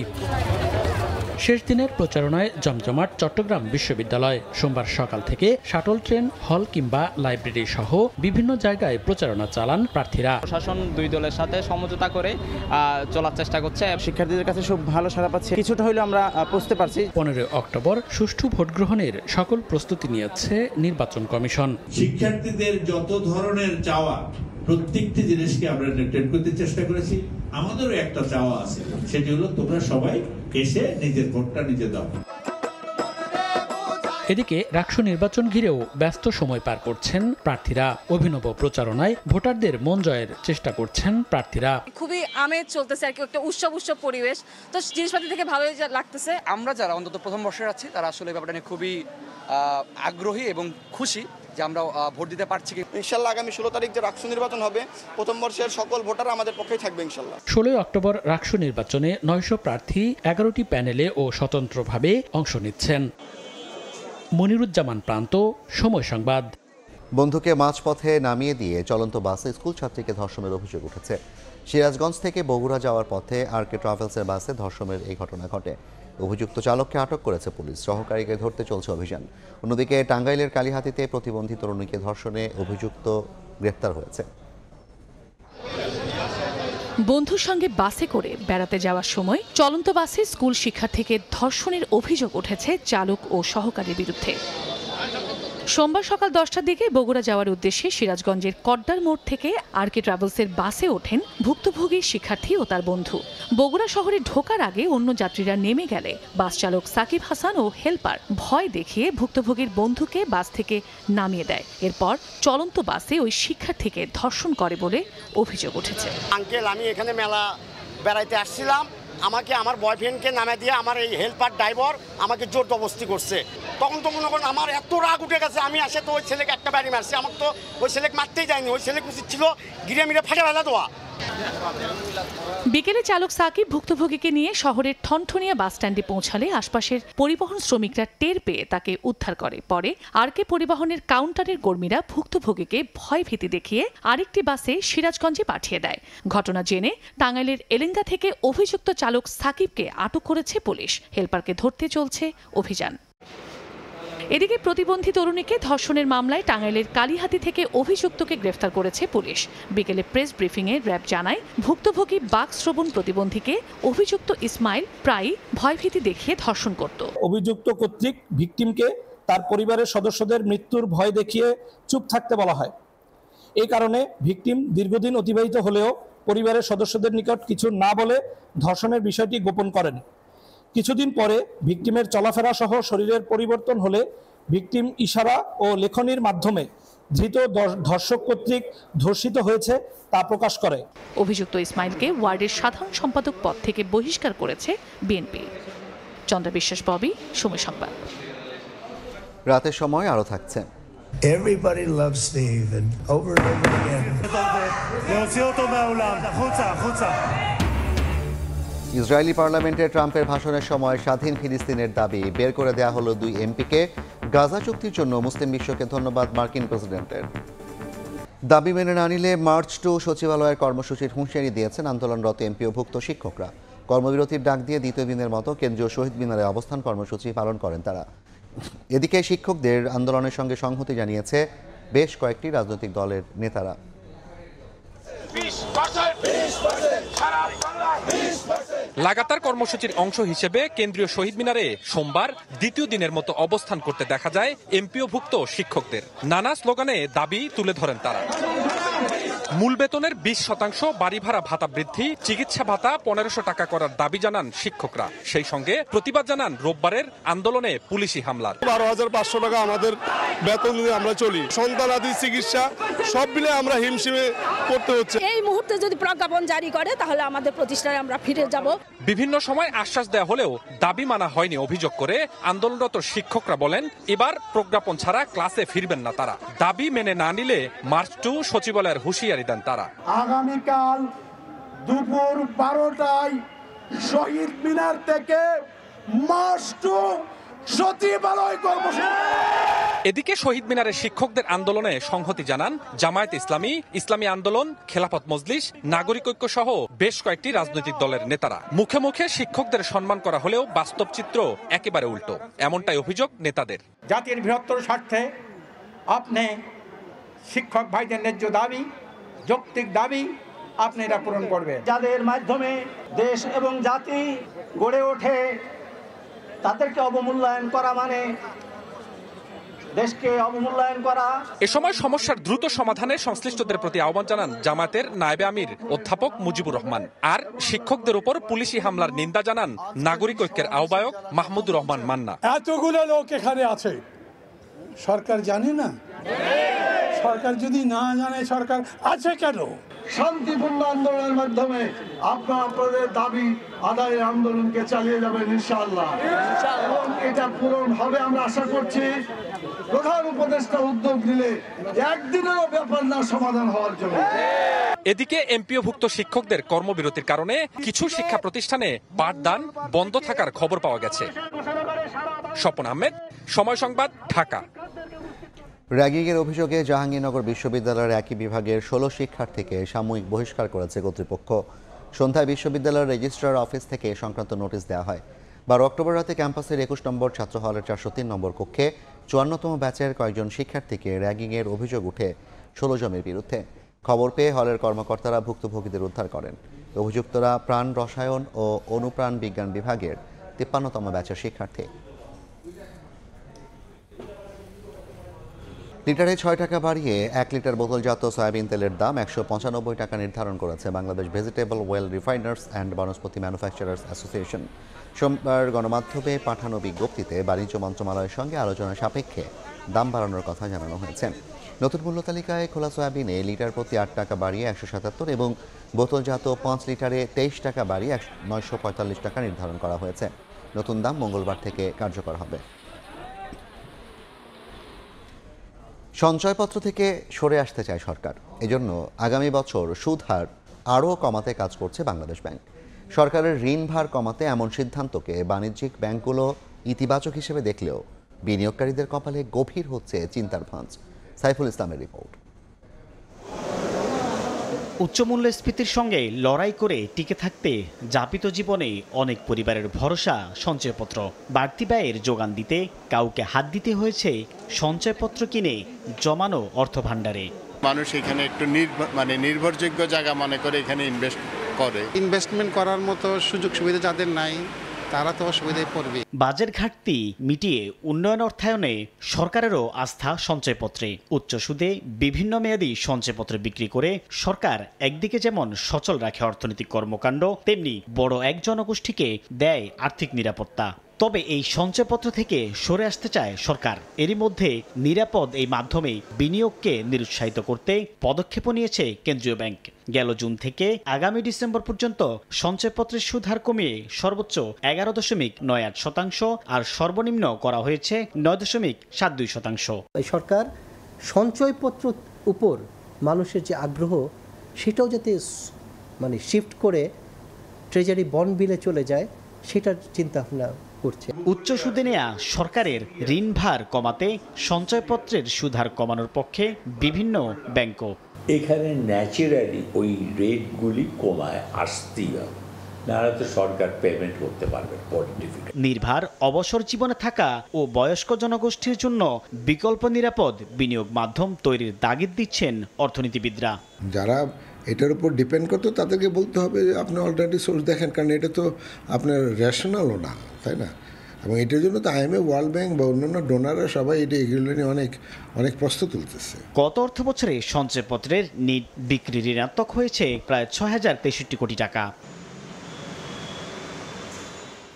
শেষ দিনের প্রচারণায় জমজমাট চট্টগ্রাম বিশ্ববিদ্যালয়। সোমবার সকাল থেকে শাটল ট্রেন, হল কিংবা লাইব্রেরি সহ বিভিন্ন জায়গায় প্রচারণা চালান প্রার্থীরা। প্রশাসন দুই দলের সাথে সমঝোতা করে চলার চেষ্টা করছে। শিক্ষার্থীদের কাছে খুব ভালো সাড়া পাচ্ছে, কিছুটা হলেও আমরা বুঝতে পারছি। 15 অক্টোবর সুষ্ঠু ভোট গ্রহণের সকল প্রস্তুতি নিয়েছে নির্বাচন কমিশন। শিক্ষার্থীদের যত ধরনের চাওয়া, প্রত্যেকটি জিনিসকে আমরা নেগলেক্ট করতে চেষ্টা করেছি। আমাদেরও একটা চাওয়া আছে, সেটি হলো তোমরা সবাই এসে নিজের ভোটটা নিজে দাও। এদিকে রাকসু নির্বাচন ঘিরেও ব্যস্ত সময় পার করছেন প্রার্থীরা। অভিনব প্রচারণায় ভোটারদের মন জয়ের চেষ্টা করছেন প্রার্থীরা। খুবই আমেজ চলতেছে আর কি, একটা উৎসব পরিবেশ, তো জিনিসপাতি থেকে ভালোই লাগতেছে। আমরা যারা অন্তত প্রথম বর্ষে আছি তারা আসলে ব্যাপারটা নিয়ে খুবই আগ্রহী এবং খুশি যে আমরা ভোট দিতে পারছি। ইনশাল্লাহ আগামী 16 তারিখ যে রাকসু নির্বাচন হবে, প্রথম বর্ষের সকল ভোটার আমাদের পক্ষেই থাকবে ইনশাল্লাহ। 16 অক্টোবর রাকসু নির্বাচনে 900 প্রার্থী 11টি প্যানেলে ও স্বতন্ত্রভাবে অংশ নিচ্ছেন। মনিরুজ্জামান প্রান্ত, সময় সংবাদ। বন্ধুকে মাঝপথে নামিয়ে দিয়ে চলন্ত বাসে স্কুল ছাত্রীকে ধর্ষণের অভিযোগ উঠেছে। সিরাজগঞ্জ থেকে বগুড়া যাওয়ার পথে আরকে ট্রাভেলসের বাসে ধর্ষণের এই ঘটনা ঘটে। অভিযুক্ত চালককে আটক করেছে পুলিশ। সহকারীকে ধরতে চলছে অভিযান। অন্যদিকে টাঙ্গাইলের কালিহাতীতে প্রতিবন্ধী তরুণীকে ধর্ষণে অভিযুক্ত গ্রেফতার হয়েছে। বন্ধুর সঙ্গে বাসে করে বেড়াতে যাওয়ার সময় চলন্ত বাসে স্কুল শিক্ষার্থীকে ধর্ষণের অভিযোগ উঠেছে চালক ও সহকারীর বিরুদ্ধে। সোমবার সকাল 10টার দিকে বগুড়া যাওয়ার উদ্দেশ্যে সিরাজগঞ্জের কড্ডার মোড় থেকে আরকে ট্রাভেলসের বাসে ওঠেন ভুক্তভোগী শিক্ষার্থী ও তার বন্ধু। বগুড়া শহরে ঢোকার আগে অন্য যাত্রীরা নেমে গেলে বাস চালক সাকিব হাসান ও হেলপার ভয় দেখিয়ে ভুক্তভোগীর বন্ধুকে বাস থেকে নামিয়ে দেয়। এরপর চলন্ত বাসে ওই শিক্ষার্থীকে ধর্ষণ করে বলে অভিযোগ উঠেছে। আঙ্কেল, আমি এখানে মেলা বেড়াইতে আসছিলাম, আমাকে আমার বয়ফ্রেন্ডকে নামে দিয়ে আমার এই হেল্পার ড্রাইভার আমাকে জোর জবরদস্তি করছে। তখন তো মনে করেন আমার এত রাগ উঠে গেছে, আমি আসে তো ওই ছেলেকে একটা বাড়ি মারছি। আমার তো ওই ছেলেকে মারতেই যায়নি, ওই ছেলে উচিত ছিল গিরে মিরে ফাটে ফেলা দেওয়া। বিকেলে চালক সাকিব ভুক্তভোগীকে নিয়ে শহরের ঠনঠনিয়া বাস স্ট্যান্ডে পৌঁছালে আশপাশের পরিবহন শ্রমিকরা টের পেয়ে তাকে উদ্ধার করে। পরে আরকে পরিবহনের কাউন্টারের কর্মীরা ভুক্তভোগীকে ভয় ভীতি দেখিয়ে আরেকটি বাসে সিরাজগঞ্জে পাঠিয়ে দেয়। ঘটনা জেনে টাঙ্গাইলের এলেঙ্গা থেকে অভিযুক্ত চালক সাকিবকে আটক করেছে পুলিশ। হেলপারকে ধরতে চলছে অভিযান। এদিকে প্রতিবন্ধী তরুণীকে ধর্ষণের মামলায় টাঙ্গাইলের কালিহাতী থেকে অভিযুক্তকে গ্রেফতার করেছে পুলিশ। বিকেলে প্রেস ব্রিফিংয়ে র্যাব জানায়, ভুক্তভোগী বাক শ্রবণ প্রতিবন্ধীকে অভিযুক্ত ইসমাইল প্রায়ই ভয়ভীতি দেখিয়ে ধর্ষণ করত। অভিযুক্ত কর্তৃক ভিকটিমকে তার পরিবারের সদস্যদের মৃত্যুর ভয় দেখিয়ে চুপ থাকতে বলা হয়। এই কারণে ভিকটিম দীর্ঘদিন অতিবাহিত হলেও পরিবারের সদস্যদের নিকট কিছু না বলে ধর্ষণের বিষয়টি গোপন করেন। কিছুদিন পরে ভিকটিমের চলাফেরা সহ শরীরের পরিবর্তন হলে ভিকটিম ইশারা ও লেখনির মাধ্যমে ধৃত ধর্ষক কর্তৃক ধর্ষিত হয়েছে তা প্রকাশ করে। অভিযুক্ত ইসমাইলকে ওয়ার্ডের সাধারণ সম্পাদক পদ থেকে বহিষ্কার করেছে বিএনপি। চন্দ্র বিশ্বাস, ববি, সময় সংবাদ। রাতের সময় আরও থাকছে। Everybody loves Steve and over again. Israeli পার্লামেন্টে ট্রাম্পের ভাষণের সময় স্বাধীন ফিলিস্তিনের দাবি বের করে দেয়া হলো 2 এমপিকে। গাজা চুক্তির জন্য মুসলিম বিশ্বকে ধন্যবাদ মার্কিন প্রেসিডেন্টের। দাবি মেনে না নিলে মার্চ টু সচিবালয়ের কর্মসূচির হুঁশিয়ারি দিয়েছেন আন্দোলনরত এমপিওভুক্ত শিক্ষকরা। কর্মবিরতির ডাক দিয়ে দ্বিতীয় দিনের মতো কেন্দ্রীয় শহীদ মিনারে অবস্থান কর্মসূচি পালন করেন তারা। এদিকে শিক্ষকদের আন্দোলনের সঙ্গে সংহতি জানিয়েছে বেশ কয়েকটি রাজনৈতিক দলের নেতারা। লাগাতার কর্মসূচির অংশ হিসেবে কেন্দ্রীয় শহীদ মিনারে সোমবার দ্বিতীয় দিনের মতো অবস্থান করতে দেখা যায় এমপিওভুক্ত শিক্ষকদের। নানা স্লোগানে দাবি তুলে ধরেন তারা। মূল বেতনের 20% বাড়ি ভাড়া ভাতা বৃদ্ধি, চিকিৎসা ভাতা 1500 টাকা করার দাবি জানান শিক্ষকরা। সেই সঙ্গে প্রতিবাদ জানান রোববারের আন্দোলনে পুলিশি হামলার। 12,500 টাকা আমাদের বেতন দিয়ে আমরা চলি, সন্তানাদি চিকিৎসা সব মিলে আমরা হিমশিমে করতে হচ্ছে। এই মুহূর্তে যদি প্রজ্ঞাপন জারি করে তাহলে আমাদের প্রতিষ্ঠানে আমরা ফিরে যাব। বিভিন্ন সময় আশ্বাস দেওয়া হলেও দাবি মানা হয়নি অভিযোগ করে আন্দোলনরত শিক্ষকরা বলেন এবার প্রজ্ঞাপন ছাড়া ক্লাসে ফিরবেন না তারা। দাবি মেনে না নিলে মার্চ টু সচিবালয়ের হুঁশিয়ারি দেন তারা। আগামীকাল দুপুর 12টায় শহীদ মিনার থেকে মার্চ টু সচিবালয় কর্মসূচি। এদিকে শহীদ মিনারের শিক্ষকদের আন্দোলনে সংহতি জানান জামায়াত ইসলামী, ইসলামী আন্দোলন, খেলাফত মজলিস, নাগরিক ঐক্য সহ বেশ কয়েকটি রাজনৈতিক দলের নেতারা। মুখে মুখে শিক্ষকদের সম্মান করা হলেও বাস্তব চিত্র একেবারে উল্টো, এমনটাই অভিযোগ নেতাদের। জাতির বৃহত্তর স্বার্থে আপনি শিক্ষক ভাইদের ন্যায্য দাবি, যৌক্তিক দাবি আপনি এটা পূরণ করবেন। যাদের মাধ্যমে দেশ এবং জাতি গড়ে ওঠে তাদেরকে অবমূল্যায়ন করা মানে দেশকে অবমূল্যায়ন করা। এ সময় সমস্যার দ্রুত সমাধানে সংশ্লিষ্টদের প্রতি আহ্বান জানান জামায়াতের নায়েবে আমির অধ্যাপক মুজিবুর রহমান। আর শিক্ষকদের উপর পুলিশি হামলার নিন্দা জানান নাগরিক ঐক্যের আহ্বায়ক মাহমুদুর রহমান মান্না। এতগুলো লোক এখানে আছে, সরকার জানে না? সরকার যদি না জানে সরকার আছে কেন? শান্তিপূর্ণ আন্দোলনের মাধ্যমে আপনাদের দাবি আদায়ের আন্দোলনকে চালিয়ে যাবেন ইনশাআল্লাহ, এবং এটা পূরণ হবে আমরা আশা করছি। প্রধান উপদেষ্টা উদ্যোগ নিলে একদিনেরও ব্যাপার না সমাধান হওয়ার জন্য। এদিকে এমপিওভুক্ত শিক্ষকদের কর্মবিরতির কারণে কিছু শিক্ষা প্রতিষ্ঠানে পাঠদান বন্ধ থাকার খবর পাওয়া গেছে। স্বপন আহমেদ, সময় সংবাদ, ঢাকা। র্যাগিংয়ের অভিযোগে জাহাঙ্গীরনগর বিশ্ববিদ্যালয়ের একই বিভাগের 16 শিক্ষার্থীকে সাময়িক বহিষ্কার করেছে কর্তৃপক্ষ। সন্ধ্যায় বিশ্ববিদ্যালয়ের রেজিস্ট্রার অফিস থেকে সংক্রান্ত নোটিশ দেওয়া হয়। 12 অক্টোবর রাতে ক্যাম্পাসের 21 নম্বর ছাত্র হলের 403 নম্বর কক্ষে 54তম ব্যাচের কয়েকজন শিক্ষার্থীকে র্যাগিংয়ের অভিযোগ উঠে 16 জনের বিরুদ্ধে। খবর পেয়ে হলের কর্মকর্তারা ভুক্তভোগীদের উদ্ধার করেন। অভিযুক্তরা প্রাণ রসায়ন ও অনুপ্রাণ বিজ্ঞান বিভাগের 53তম ব্যাচের শিক্ষার্থী। লিটারে 6 টাকা বাড়িয়ে 1 লিটার বোতলজাত সয়াবিন তেলের দাম 195 টাকা নির্ধারণ করেছে Bangladesh vegetable oil refiners and vanaspati manufacturers association. সোমবার গণমাধ্যমে পাঠানো বিজ্ঞপ্তিতে বাণিজ্য মন্ত্রণালয়ের সঙ্গে আলোচনা সাপেক্ষে দাম বাড়ানোর কথা জানানো হয়েছে। নতুন মূল্য তালিকায় খোলা সয়াবিনে লিটার প্রতি 8 টাকা বাড়িয়ে 177 এবং বোতলজাত 5 লিটারে 23 টাকা বাড়িয়ে 945 টাকা নির্ধারণ করা হয়েছে। নতুন দাম মঙ্গলবার থেকে কার্যকর হবে। সঞ্চয়পত্র থেকে সরে আসতে চায় সরকার। এজন্য আগামী বছর সুদ হার আরও কমাতে কাজ করছে বাংলাদেশ ব্যাংক। সরকারের ঋণ ভার কমাতে এমন সিদ্ধান্তকে বাণিজ্যিক ব্যাংকগুলো ইতিবাচক হিসেবে দেখলেও বিনিয়োগকারীদের কপালে গভীর হচ্ছে চিন্তার ভাঁজ। সাইফুল ইসলামের রিপোর্ট। উচ্চমূল্যস্ফীতির সঙ্গে লড়াই করে টিকে থাকতে যাপিত জীবনে অনেক পরিবারের ভরসা সঞ্চয়পত্র। বাড়তি ব্যয়ের যোগান দিতে কাউকে হাত দিতে হয়েছে সঞ্চয়পত্র কিনে জমানো অর্থভাণ্ডারে। মানুষ এখানে একটু নির্ভরযোগ্য জায়গা মনে করে এখানে ইনভেস্ট করে। ইনভেস্টমেন্ট করার মতো সুযোগ সুবিধা যাদের নাই তারা তো অসুবিধায় পড়বে। বাজেট ঘাটতি মিটিয়ে উন্নয়ন অর্থায়নে সরকারেরও আস্থা সঞ্চয়পত্রে। উচ্চ সুদে বিভিন্ন মেয়াদী সঞ্চয়পত্র বিক্রি করে সরকার একদিকে যেমন সচল রাখে অর্থনৈতিক কর্মকাণ্ড, তেমনি বড় এক জনগোষ্ঠীকে দেয় আর্থিক নিরাপত্তা। তবে এই সঞ্চয়পত্র থেকে সরে আসতে চায় সরকার। এরই মধ্যে নিরাপদ এই মাধ্যমে বিনিয়োগকে নিরুৎসাহিত করতে পদক্ষেপ নিয়েছে কেন্দ্রীয় ব্যাংক। গেল জুন থেকে আগামী ডিসেম্বর পর্যন্ত সঞ্চয়পত্রের সুদ হার কমিয়ে সর্বোচ্চ 11.98% আর সর্বনিম্ন করা হয়েছে 9.72%। সরকার সঞ্চয়পত্র উপর মানুষের যে আগ্রহ সেটাও যাতে মানে শিফট করে ট্রেজারি বন্ড বিলে চলে যায় সেটার চিন্তা ভাবনা করছে। উচ্চ সুদে নেয়া সরকারের ঋণ ভার কমাতে সঞ্চয়পত্রের সুদহার কমানোর পক্ষে বিভিন্ন ব্যাংকও। এখানে ন্যাচারালি ওই রেটগুলি কমায় আসতেই হবে, নাহলে তো সরকার পেমেন্ট করতে পারবে। নির্ভার অবসর জীবনে থাকা ও বয়স্ক জনগোষ্ঠীর জন্য বিকল্প নিরাপদ বিনিয়োগ মাধ্যম তৈরির তাগিদ দিচ্ছেন অর্থনীতিবিদরা। যারা এটার উপর ডিপেন্ড করতো তাদেরকে বলতে হবে যে আপনি অল্টারনেটিভ সোর্স দেখেন, কারণ এটা তো আপনার রেশনালও না, তাই না? এবং এটার জন্য তো IMF, ওয়ার্ল্ড ব্যাংক বা অন্যান্য ডোনাররা সবাই এগুলো নিয়ে অনেক প্রশ্ন তুলতেছে। গত অর্থ বছরে সঞ্চয়পত্রের নিট বিক্রি ঋণাত্মক হয়েছে প্রায় ৬,০৬৩ কোটি টাকা।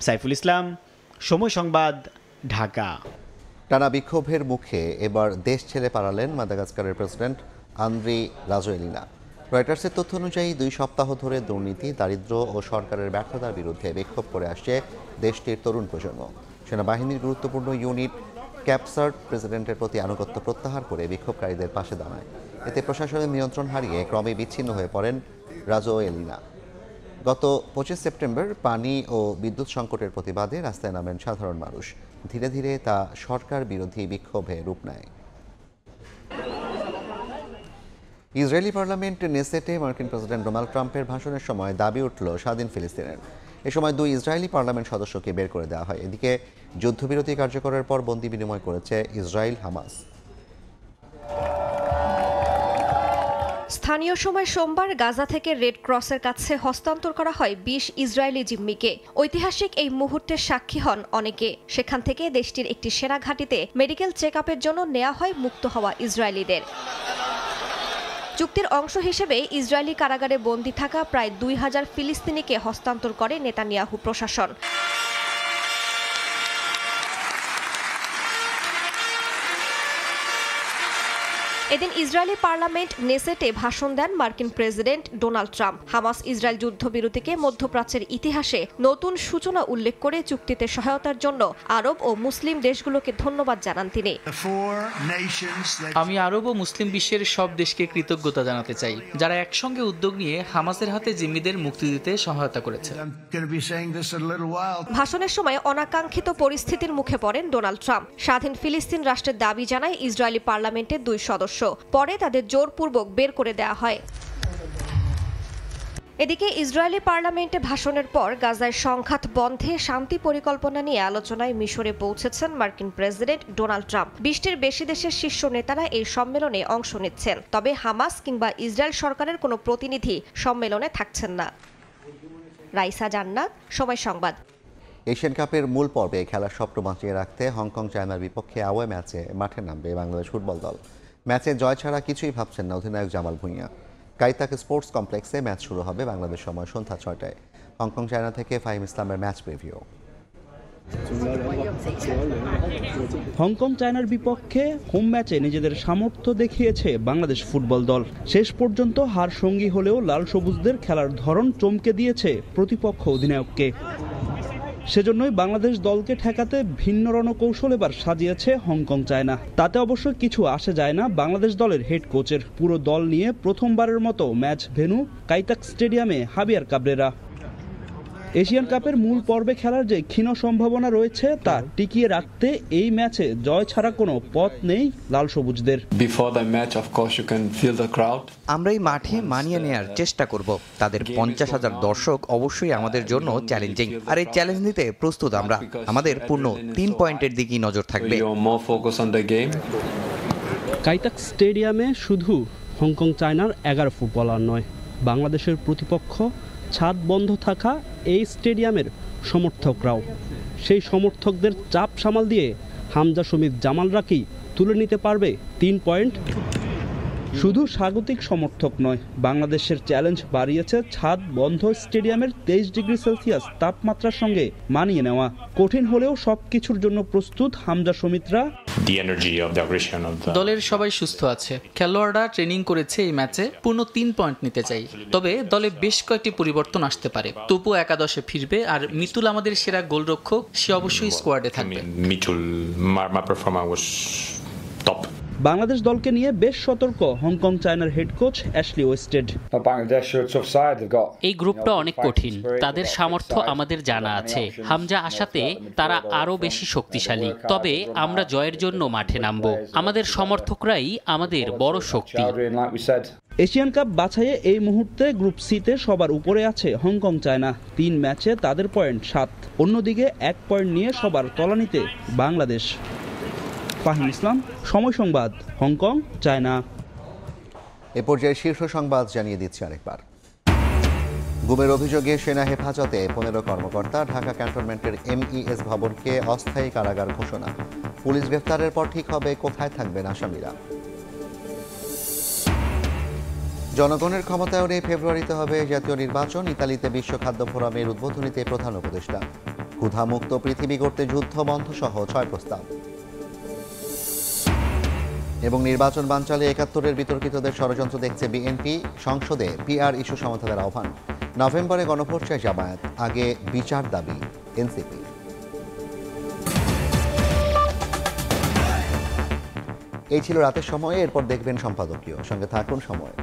সাইফুল ইসলাম, সময় সংবাদ, ঢাকা। টানা বিক্ষোভের মুখে এবার দেশ ছেড়ে পালালেন মাদাগাস্কারের প্রেসিডেন্ট আন্দ্রি রাজোয়েলিনা। রয়টার্সের তথ্য অনুযায়ী 2 সপ্তাহ ধরে দুর্নীতি, দারিদ্র্য ও সরকারের ব্যর্থতার বিরুদ্ধে বিক্ষোভ করে আসছে দেশটির তরুণ প্রজন্ম। সেনাবাহিনীর গুরুত্বপূর্ণ ইউনিট ক্যাপসার্ট প্রেসিডেন্টের প্রতি আনুগত্য প্রত্যাহার করে বিক্ষোভকারীদের পাশে দাঁড়ায়। এতে প্রশাসনের নিয়ন্ত্রণ হারিয়ে ক্রমে বিচ্ছিন্ন হয়ে পড়েন রাজোয়েলিনা। গত 25 সেপ্টেম্বর পানি ও বিদ্যুৎ সংকটের প্রতিবাদে রাস্তায় নামেন সাধারণ মানুষ। ধীরে ধীরে তা সরকার বিরোধী বিক্ষোভে রূপ নেয়। ইসরায়েলি পার্লামেন্ট নেসেটে মার্কিন প্রেসিডেন্ট ডোনাল্ড ট্রাম্পের ভাষণের সময় দাবি উঠল স্বাধীন ফিলিস্তিনের। এ সময় 2 ইসরায়েলি পার্লামেন্ট সদস্যকে বের করে দেওয়া হয়। এদিকে যুদ্ধবিরতি কার্যকরের পর বন্দি বিনিময় করেছে ইসরায়েল হামাস। স্থানীয় সময় সোমবার গাজা থেকে রেড ক্রসের কাছে হস্তান্তর করা হয় 20 ইসরায়েলি জিম্মিকে। ঐতিহাসিক এই মুহূর্তের সাক্ষী হন অনেকে। সেখান থেকে দেশটির একটি সেনা ঘাঁটিতে মেডিকেল চেক আপের জন্য নেওয়া হয় মুক্ত হওয়া ইসরায়েলিদের। চুক্তির অংশ হিসেবে ইসরায়েলি কারাগারে বন্দী থাকা প্রায় 2000 ফিলিস্তিনিকে হস্তান্তর করে নেতানিয়াহু প্রশাসন। এদিন ইসরায়েলি পার্লামেন্ট নেসেটে ভাষণ দেন মার্কিন president Donald Trump. Hamas Israel যুদ্ধবিরতিকে মধ্যপ্রাচ্যের ইতিহাসে নতুন সূচনা উল্লেখ করে চুক্তিতে সহায়তার জন্য আরব ও মুসলিম দেশগুলোকে ধন্যবাদ জানান তিনি। আমি আরব ও মুসলিম বিশ্বের সব দেশকে কৃতজ্ঞতা জানাতে চাই, যারা একসঙ্গে উদ্যোগ নিয়ে হামাসের হাতে জিম্মিদের মুক্তি দিতে সহায়তা করেছে। ভাষণের সময় অনাকাঙ্ক্ষিত পরিস্থিতির মুখে পড়েন ডোনাল্ড ট্রাম্প। স্বাধীন ফিলিস্তিন রাষ্ট্রের দাবি জানায় ইসরায়েলি পার্লামেন্টের 2 সদস্য। পরে তাদের জোরপূর্বক বের করে দেওয়া হয়। এদিকে ইসরায়েলি পার্লামেন্টে ভাষণের পর গাজায় সংঘাত বন্ধে শান্তি পরিকল্পনা নিয়ে আলোচনায় মিশরে পৌঁছেছেন মার্কিন প্রেসিডেন্ট ডোনাল্ড ট্রাম্প। 20টির বেশি দেশের শীর্ষ নেতারা এই সম্মেলনে অংশ নিচ্ছেন। তবে হামাস কিংবা ইসরায়েল সরকারের কোনো প্রতিনিধি সম্মেলনে থাকছেন না। রাইসা জান্নাত, সময় সংবাদ। এশিয়ান কাপের মূল পর্বে খেলার স্বপ্ন বাঁচিয়ে রাখতে হংকং চায়নার বিপক্ষে আওয়ে ম্যাচে মাঠে নামবে বাংলাদেশ ফুটবল দল। ম্যাচে জয় ছাড়া কিছুই ভাবছেন না অধিনায়ক জামাল ভুঁইয়া। কাইতাক স্পোর্টস কমপ্লেক্সে ম্যাচ শুরু হবে বাংলাদেশ সময় সন্ধ্যা 6টায়। হংকং চায়না থেকে ফাহিম ইসলামের ম্যাচ প্রিভিউ। হংকং চায়নার বিপক্ষে হোম ম্যাচে নিজেদের সামর্থ্য দেখিয়েছে বাংলাদেশ ফুটবল দল। শেষ পর্যন্ত হার সঙ্গী হলেও লাল সবুজদের খেলার ধরন চমকে দিয়েছে প্রতিপক্ষ অধিনায়ককে। সেজন্যই বাংলাদেশ দলকে ঠেকাতে ভিন্ন রণকৌশল এবার সাজিয়েছে হংকং চায়না। তাতে অবশ্য কিছু আসে যায় না বাংলাদেশ দলের হেড কোচের। পুরো দল নিয়ে প্রথমবারের মতো ম্যাচ ভেন্যু কাইতাক স্টেডিয়ামে হাবিয়ার কাবরেরা। এশিয়ান কাপের মূল পর্বে খেলার যে ক্ষীণ সম্ভাবনা রয়েছে তা টিকিয়ে রাখতে এই ম্যাচে জয় ছাড়া কোনো পথ নেই লাল সবুজদের। আমরা এই মাঠে মানিয়ে নেয়ার চেষ্টা করব। তাদের 50,000 দর্শক অবশ্যই আমাদের জন্য চ্যালেঞ্জিং, আর এই চ্যালেঞ্জ নিতে প্রস্তুত আমরা। আমাদের পূর্ণ 3 পয়েন্টের দিকেই নজর থাকবে। কাইতাক স্টেডিয়ামে শুধু হংকং চায়নার 11 ফুটবলার নয়, বাংলাদেশের প্রতিপক্ষ ছাদ বন্ধ থাকা এই স্টেডিয়ামের সমর্থকরাও। সেই সমর্থকদের চাপ সামাল দিয়ে হামজা সমিত জামালরা কি তুলে নিতে পারবে 3 পয়েন্ট? শুধু স্বাগতিক সমর্থক নয়, বাংলাদেশের চ্যালেঞ্জ বাড়িয়েছে ছাদ বন্ধ স্টেডিয়ামের 23 ডিগ্রি সেলসিয়াস তাপমাত্রার সঙ্গে মানিয়ে নেওয়া। কঠিন হলেও সবকিছুর জন্য প্রস্তুত হামজা সমিতরা। দলের সবাই সুস্থ আছে, খেলোয়াড়রা ট্রেনিং করেছে এই ম্যাচে পূর্ণ 3 পয়েন্ট নিতে চাই। তবে দলে বেশ কয়েকটি পরিবর্তন আসতে পারে। তপু একাদশে ফিরবে, আর মিতুল আমাদের সেরা গোলরক্ষক, সে অবশ্যই স্কোয়াডে থাকবে। বাংলাদেশ দলকে নিয়ে বেশ সতর্ক হংকং চায়নার হেড কোচ অ্যাশলি ওয়েস্টেড। এই গ্রুপটা অনেক কঠিন, তাদের সামর্থ্য আমাদের জানা আছে। হামজা আশাতে তারা আরো বেশি শক্তিশালী, তবে আমরা জয়ের জন্য মাঠে নামবো। আমাদের সমর্থকরাই আমাদের বড় শক্তি। এশিয়ান কাপ বাছাইয়ে এই মুহূর্তে গ্রুপ সিতে সবার উপরে আছে হংকং চায়না। 3 ম্যাচে তাদের পয়েন্ট 7, অন্যদিকে 1 পয়েন্ট নিয়ে সবার তলানিতে বাংলাদেশ। ফাহিম ইসলাম, সময় সংবাদ, হংকং, চায়না। এ পর্যায়ে শীর্ষ সংবাদ জানিয়ে দিচ্ছি আরেকবার। গুমের অভিযোগে সেনা হেফাজতে 15 কর্মকর্তা। ঢাকা ক্যান্টনমেন্টের MES ভবনকে অস্থায়ী কারাগার ঘোষণা। পুলিশ গ্রেফতারের পর ঠিক হবে কোথায় থাকবেন আসামিরা। জনগণের ক্ষমতায়নে ফেব্রুয়ারিতে হবে জাতীয় নির্বাচন। ইতালিতে বিশ্ব খাদ্য ফোরামের উদ্বোধনীতে প্রধান উপদেষ্টা। ক্ষুধামুক্ত পৃথিবী গড়তে যুদ্ধ বন্ধ সহ 6 প্রস্তাব। এবং নির্বাচন বানচালে 71-এর বিতর্কিতদের ষড়যন্ত্র দেখছে বিএনপি। সংসদে PR ইস্যু সমাধানের আহ্বান। নভেম্বরে গণভোট চায় জামায়াত, আগে বিচার দাবি এনসিপি। এই ছিল রাতের সময়, এরপর দেখবেন সম্পাদকীয়। সঙ্গে থাকুন সময়।